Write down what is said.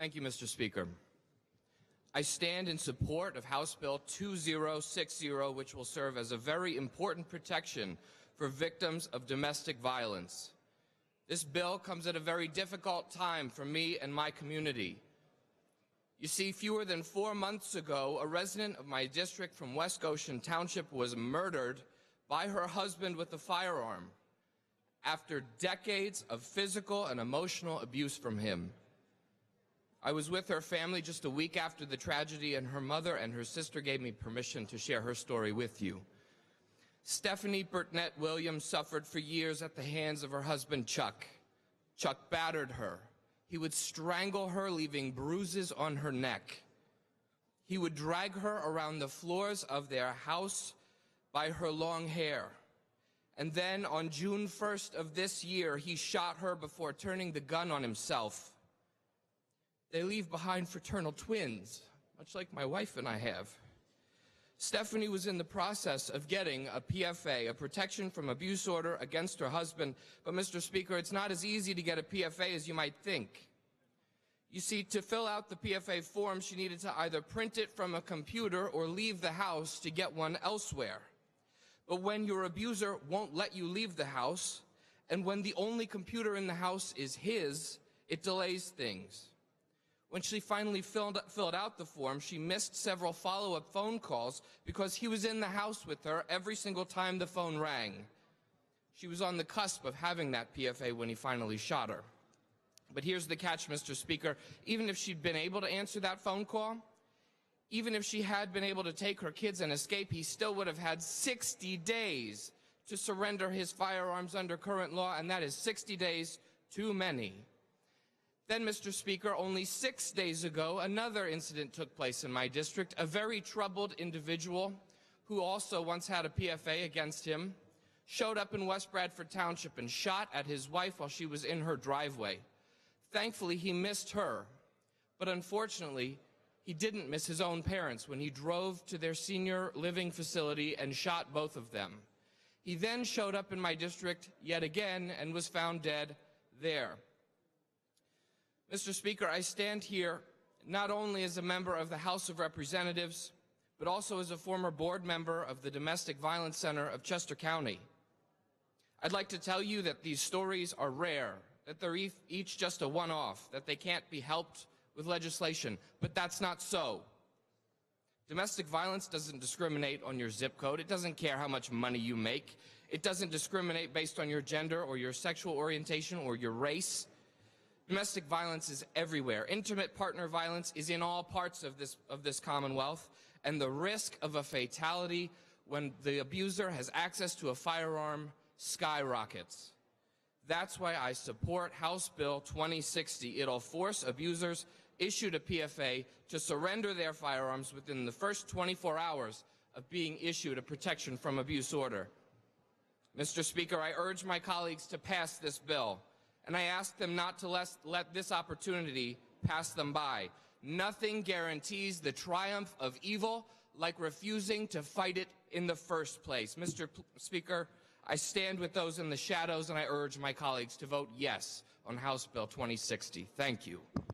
Thank you, Mr. Speaker. I stand in support of House Bill 2060, which will serve as a very important protection for victims of domestic violence. This bill comes at a very difficult time for me and my community. You see, fewer than 4 months ago, a resident of my district from West Goshen Township was murdered by her husband with a firearm after decades of physical and emotional abuse from him. I was with her family just a week after the tragedy, and her mother and her sister gave me permission to share her story with you. Stephanie Burtnett Williams suffered for years at the hands of her husband, Chuck. Chuck battered her. He would strangle her, leaving bruises on her neck. He would drag her around the floors of their house by her long hair. And then on June 1st of this year, he shot her before turning the gun on himself. They leave behind fraternal twins, much like my wife and I have. Stephanie was in the process of getting a PFA, a protection from abuse order, against her husband. But, Mr. Speaker, it's not as easy to get a PFA as you might think. You see, to fill out the PFA form, she needed to either print it from a computer or leave the house to get one elsewhere. But when your abuser won't let you leave the house, and when the only computer in the house is his, it delays things. When she finally filled out the form, she missed several follow-up phone calls because he was in the house with her every single time the phone rang. She was on the cusp of having that PFA when he finally shot her. But here's the catch, Mr. Speaker. Even if she'd been able to answer that phone call, even if she had been able to take her kids and escape, he still would have had 60 days to surrender his firearms under current law, and that is 60 days too many. Then, Mr. Speaker, only 6 days ago, another incident took place in my district. A very troubled individual who also once had a PFA against him showed up in West Bradford Township and shot at his wife while she was in her driveway. Thankfully, he missed her, but unfortunately, he didn't miss his own parents when he drove to their senior living facility and shot both of them. He then showed up in my district yet again and was found dead there. Mr. Speaker, I stand here not only as a member of the House of Representatives, but also as a former board member of the Domestic Violence Center of Chester County. I'd like to tell you that these stories are rare, that they're each just a one-off, that they can't be helped with legislation, but that's not so. Domestic violence doesn't discriminate on your zip code. It doesn't care how much money you make. It doesn't discriminate based on your gender or your sexual orientation or your race. Domestic violence is everywhere. Intimate partner violence is in all parts of this Commonwealth, and the risk of a fatality when the abuser has access to a firearm skyrockets. That's why I support House Bill 2060. It'll force abusers issued a PFA to surrender their firearms within the first 24 hours of being issued a protection from abuse order. Mr. Speaker, I urge my colleagues to pass this bill, and I ask them not to let this opportunity pass them by. Nothing guarantees the triumph of evil like refusing to fight it in the first place. Mr. Speaker, I stand with those in the shadows, and I urge my colleagues to vote yes on House Bill 2060. Thank you.